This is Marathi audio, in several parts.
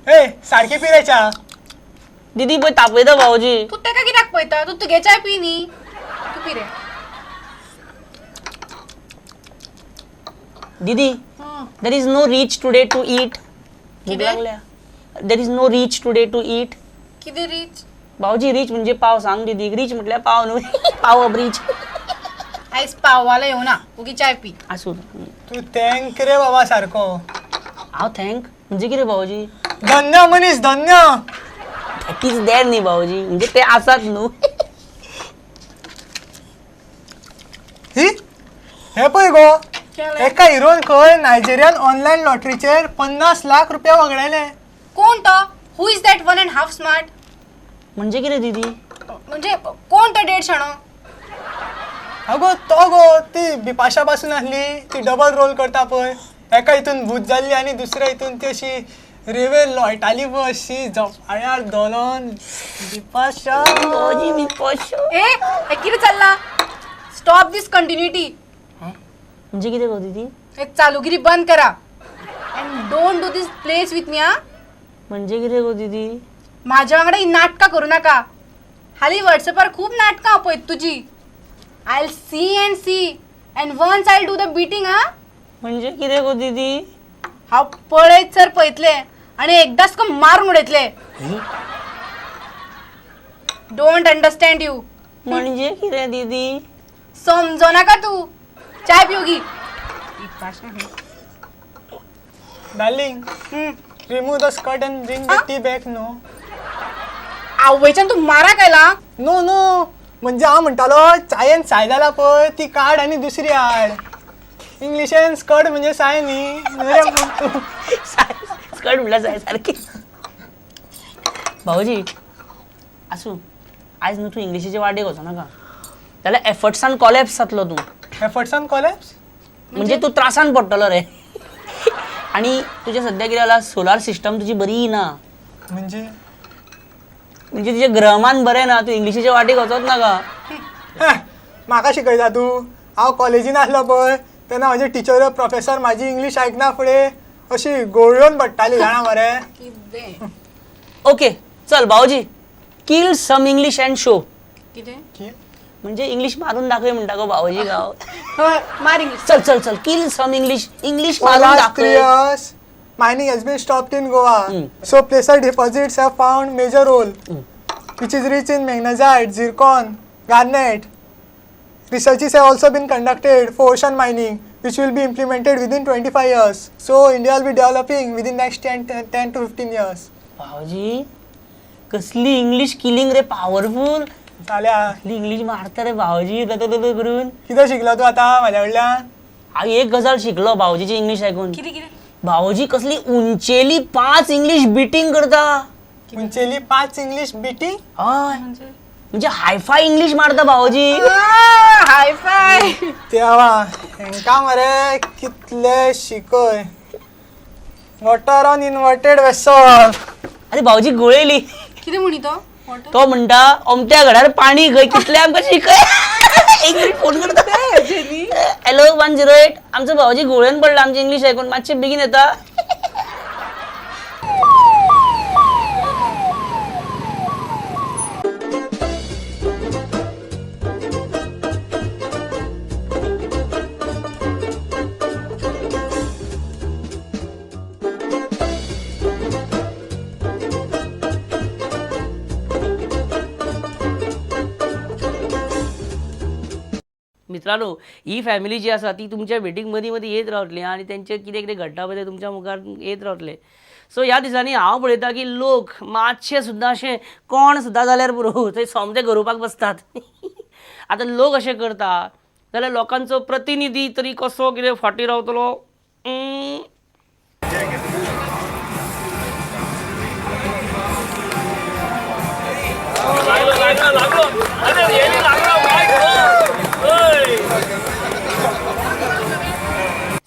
ए सारखी पिरायच्या दीदी पळय तापयता भाऊजी. तू तेका कित्याक पळयता? तू तुगे चाय पी न्ही. तू पी रे. दीदी there is no reach today to eat. भूक लागल्या. there is no reach today to eat. किती रीच? भाऊजी रिच म्हणजे पाव सांग दीदी. रिच म्हटल्यार पाव न्हू पाव ऑफ रिच. आयज पाववाला येऊ ना. उगी चाय पी. आसूं तू थँक रे बाबा सारको. हांव थँक म्हणजे कितें भाऊजी? धन्य मनीस धन्य. दॅट इज देर न्ही भाऊजी म्हणजे ते आसात न्हू. ही हे पळय गो एका हिरोन खंय नायजेरियन ऑनलायन लॉटरीचेर 50 लाख रुपया वगडायले. कोण तो? हु इज दॅट 1.5 स्मार्ट? म्हणजे कितें दीदी? म्हणजे कोण तो 1.5 शाणो? अगो तो गो ती बिपाशा पासून आसली ती डबल रोल करता पळय. एका हितून भूत जाल्ली आनी दुसऱ्या हितून ती अशी रेवे लोळटाली पळय अशी झोपाळ्यार दोलोन. बिपाशा भाऊजी मी पशो. हे कितें चल्ला? स्टॉप दिस कंटिन्युटी. म्हणजे कितें गो दीदी? हे चालूगिरी बंद करा. And don't do this place with me. हा म्हणजे कितें गो दीदी? माझ्या वांगडा ही नाटकां करू नका. हाली व्हॉट्सअपार खूप नाटकां पळयत तुजी. I will see and see and once I do the beating. हा म्हणजे कितें गो दीदी? हांव पळयत सर पळयतले आणि एकदाच को मारून उडयतले. Don't understand you. म्हणजे कितें दीदी? समजो नाका तू. चाय पियोगी. Darling remove the skirt and bring the tea back. No आवयच्यान तू मारा केला. नो नो म्हणजे हांव म्हणटालो चायेन साय जाला पळय ती काड आनी दुसरी हाड. इंग्लिशेन स्कर्ट म्हणजे साय न्ही. स्कर्ट म्हणल्यार जाय सारकी. भाऊजी आसूं आयज न्हू तूं इंग्लिशीचे वाटेक वचो नाका जाल्यार एफर्ट्सान कॉलेप्स जातलो तूं. एफर्ट्सान कॉलेप्स म्हणजे तूं त्रासान पडटलो रे. आणि तुजें सद्या कितें जाला सोलार सिस्टम तुजी बरी ना. म्हणजे म्हणजे तुजें ग्रहमान बरें ना. तूं इंग्लिशीच्या वाटेक वचोच नाका. म्हाका शिकयता तूं. हांव कॉलेजीन आसलो पळय तेन्ना म्हाजे टीचर प्रोफेसर म्हाजी इंग्लीश आयकना फुडें अशी गोळ्योन पडटाली जाणा मरे. कितें? ओके चल भाऊजी किल सम इंग्लिश अँड शो. कितें? म्हणजे इंग्लिश मारून दाखय म्हणटा गो भाऊजी गाव. मार इंग्लिश. चल चल चल किल सम इंग्लिश. इंग्लिश For मारून last 3 दाखय. years, mining has been stopped in Goa. So placer deposits have found major role, which is rich in magnetite, zircon, garnet. Researches have also been conducted for ocean mining, which will be implemented within 25 years. So India will be developing within next 10 to 15 years. भाऊजी कसली इंग्लिश किलिंग रे पावरफुल. जाल्या इंग्लिश मारता रे भाऊजी करून. कितें शिकलो तूं आतां म्हाज्या कडल्यान? हांव एक गजाल शिकलो भाऊजीची इंग्लिश आयकून. कितें? भाऊजी कसली उंचेली 5 इंग्लिश बिटिंग करता. उंचेली 5 इंग्लिश बिटिंग. हय म्हणजे हायफाय इंग्लिश मारता भाऊजी. Hi fi. देवा हेंका मरे कितले शिकय. Water on inverted vessel. अरे भाऊजी गोळेली. कितें म्हणी तो? तो म्हणटा अमत्या घडार पाणी खंय कितले आमकां शिकय. एक मिनिट फोन करता. हॅलो 108. आमचो भाऊजी गोळ्यान पडला आमचे इंग्लिश आयकून. मातशे बेगीन येता. मित्रांनो ही फॅमिली जी आसा ती तुमच्या भेटीक मदीं मदीं येत रावतली आनी तेंचे कितें कितें घडटा पळय तें तुमच्या मुखार येत रावतले. सो ह्या दिसांनी हांव पळयता की लोक मातशे सुद्दां अशें कोण सुद्दां जाल्यार पुरो थंय सोमते गरोवपाक बसतात. आतां लोक अशें करता जाल्यार लोकांचो प्रतिनिधी तरी कसो कितें फाटीं रावतलो.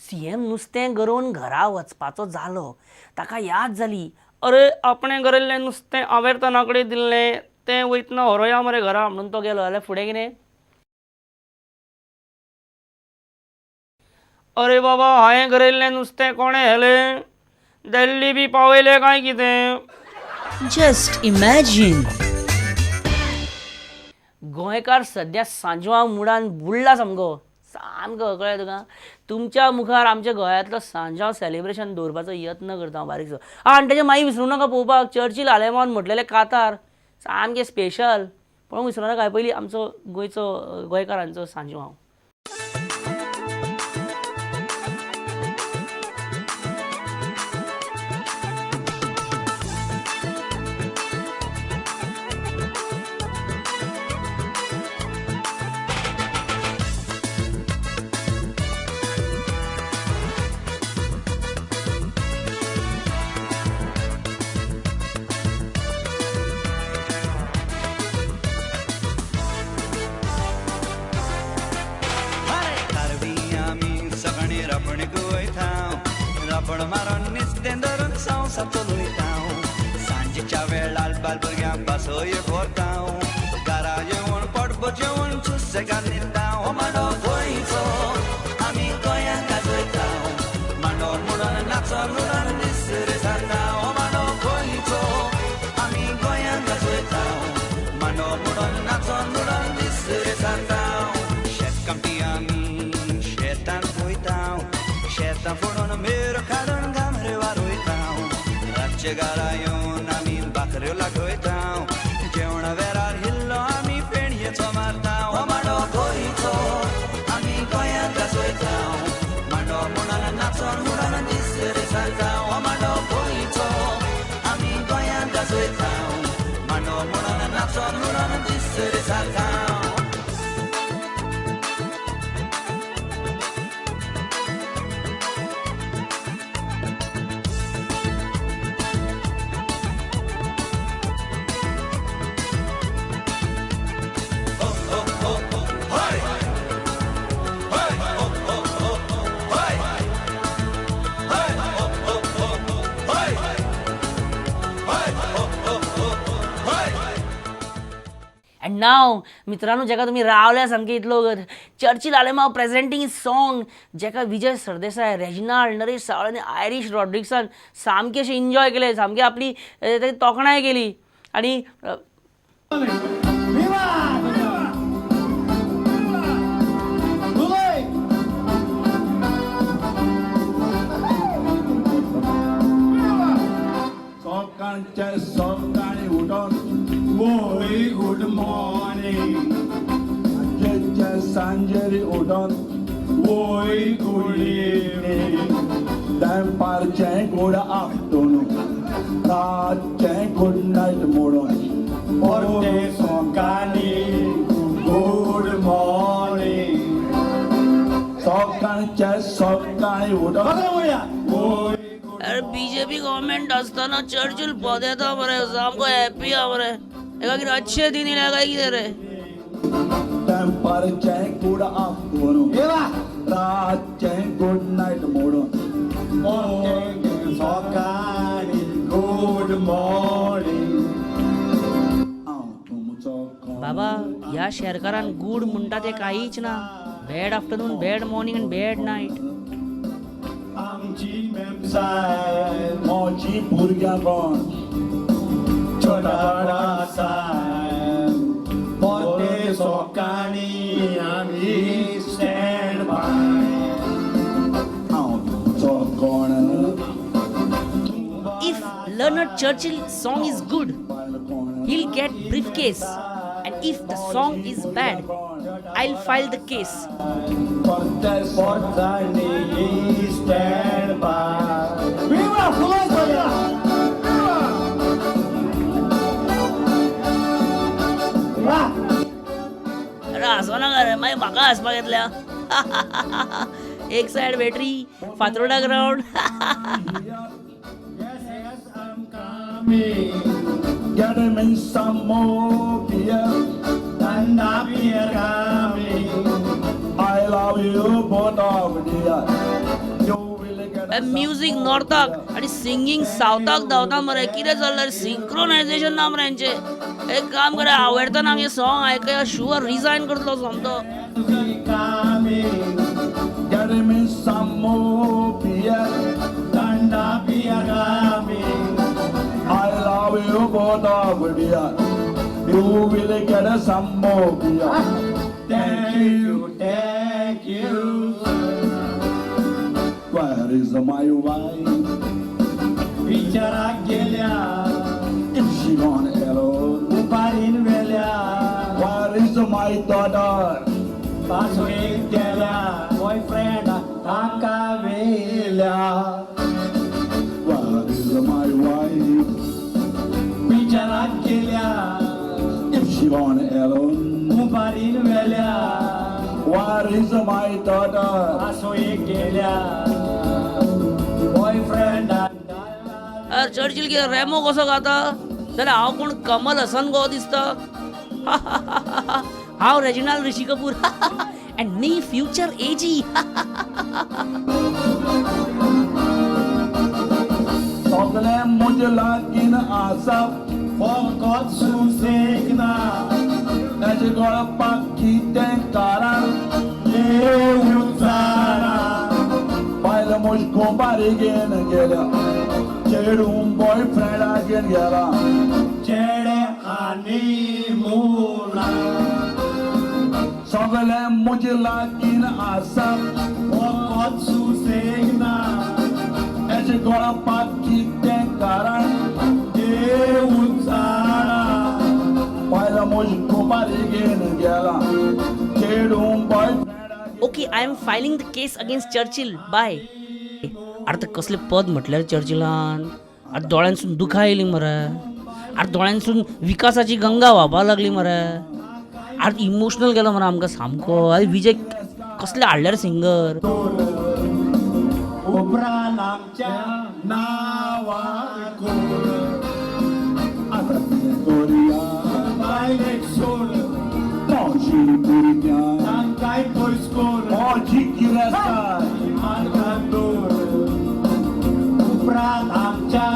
सीएम नुस्तें गरोवन घरा वचपाचो जालो ताका याद जाली अरे आपणें गरयल्लें नुस्तें हांवें ताना कडेन दिल्लें तें वयतना व्हरोया मरे घरा म्हणून तो गेलो जाल्यार फुडें कितें. अरे बाबा हांवें गरयल्लें नुस्तें कोणें व्हेलें दिल्ली बी पावयले काय कितें. Just imagine. गोंयकार सध्या सांजवां मुडान बुडला सामको कळ्ळें तुका. तुमच्या मुखार आमच्या गोंयांतलो सांजवां सेलिब्रेशन दवरपाचो यत्न करता हांव बारीकसो. आनी तेजे मागीर विसरूं नाका पळोवपाक चर्चिल आलेमान म्हटलेले कातार सामकें स्पेशल. पळोवंक विसरूं नाका. पयलीं आमचो गोंयचो गोंयकारांचो सांजवां. रापण मारून नुस्तें धरून संवसार चलयता. सांजेच्या वेळार बालभुरग्यांक बसोयेक व्हरता. घरा येवन पडबो जेवण सुसेगाद न्हिदता. हो मांडो गोंयचो आमी गोंयांत गाजयता. मांडो म्हणून नाचोन म्हणून निसरे जाता. हो मांडो गोंयचो आमी गोंयांत गाजयता. मांडो म्हणून नाचोन म्हणून निसरे जाता. शेत कामटी आमी शेतांत वयता. शेतां फोडून मेरो काडून गामरे वारोयता. रातचे घरा येवन आमी बाकऱ्यो लाटयता. जेवणा वेळार हिल्लो आमी पेणयेचो मारता. हो मांडो गोंयचो आमी गोंयांत गाजयता. मांडो म्हणून नाचोन म्हणून निसरे जाता. हो मांडो गोंयचो आमी गोंयांत गाजयता. मांडो म्हणून नाचोन म्हणून निसरे जाता. अँड नाव मित्रांनो जेका तुम्ही रावल्या सामके इतलो चर्चिल आलेमांव प्रेझेंटींग सॉंग जेका विजय सरदेसाय, रेजिनाल्ड, नरेश सावळे आनी आयरिश रॉड्रिक्सान सामके अशें एन्जॉय केले. सामकी आपली तोखणाय केली. आनी सकाळी उठून वोय गुड मॉर्निंग. सांजेरी उठून वोय गुड इव्हनिंग. दनपारचें गुड आफ्टरनून. रातचें गुड नायट म्हणून परते सकाळी गुड मॉर्निंग. सकाळचें सकाळी उठून वोय. अरे बीजेपी गव्हर्मेंट असताना चर्चिल पद येता मरे सामको हॅप्पी हा मरे. एका कितें अच्छे दीन येयल्या काय कितें रे. दनपारचें गुड आफ्टरनून. रातचें गुड नायट म्हणून सकाळी गुड मॉर्निंग. बाबा ह्या शेरकारान गूड म्हणटा ते काहीच ना. बॅड आफ्टरनून, बॅड मॉर्निंग आनी बॅड नायट. आमची वेबसायट मोची भुरग्यांक छोटा परते सकाळी आमी स्टँड बाय. हांव तुमचो कोण. If Leonard Churchill song is good, he'll get briefcase. And if the song is bad, I'll file the case. परते सकाळी स्टँड बाय. विवा फुलां झाल्या. अरे हसो नाका रे मागीर म्हाका हसपाक येतल्या. एक said battery Fatorda ground. Get him in some more beer. And I beer coming. I love you both of dear. You will get music नॉर्थाक आणि सिंगिंग सावथाक धांवता मरे. कितें चल्लां सिंक्रोनायझेशन ना मरे हेंचे. एक काम करा आवडटा ना हे सॉंग आयकया शुअर रिजायन करतलो सोमतो. coming. Get him in some more beer. And I beer both of dear. You will get some more beer. Thank you, thank you. Where is my wife? विचारात गेल्या if she gone alone उपारीन वेल्या where is my daughter पासो एक गेल्या boyfriend ताका वेल्या where is my wife विचारात गेल्या if she gone alone उपारीन वेल्या where is my daughter पासो एक गेल्या boyfriend चर्चिल की रॅमो कसो गाता जाल्यार हांव कोण कमल हसन गो दिसता हांव Reginald Rishi Kapoor and me future ag सगळे मुझे लागीन आसा फकत सुसेगना ताजे गळपाक कितें कारण देव जाणा बायल मुश्को बारीगेन गेल्या चेडून बॉयफ्रेंडागेन गेला चेडे आनी मुना सगळे मुझे लागीन आसा फकत सुसेगना ताजे गळपाक कितें कारण देव जाणा बायल मुश्को बारीगेन गेला चेडून boyfriend okay I am filing the case against Churchill bye अरे कसले पद म्हटल्यार चर्चिलान अरे दोळ्यांसून दुखां येयली मरे अरे दोळ्यांसून विकासाची गंगा व्हांवपाक लागली मरे अरे इमोशनल गेलो मरे आमकां सामको अरे विजय कसले हाडल्यार सिंगर उपरांत आमच्या नांवार कोण आतां कितें करया बायलेक सोड मोजी भुरग्यां तांकांय पयस कोण मोजी गिरेस्तार मार्गान दवर उपरांत आमच्या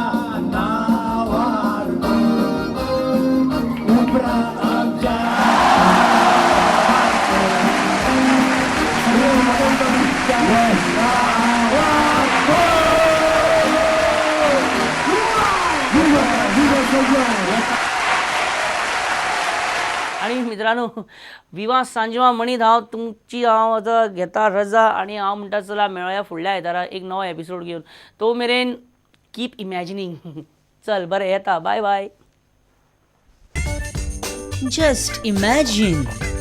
नांवार कोण उपरांत आमच्या आणि मित्रांनो विवाह सांजवा म्हणीत हांव तुमची हांव आतां घेता रजा आणि हांव म्हणटा चला मेळया फुडल्या आयतारा एक नवो एपिसोड घेवन तो मेरेन कीप इमॅजिनींग चल बरें येता बाय बाय Just imagine.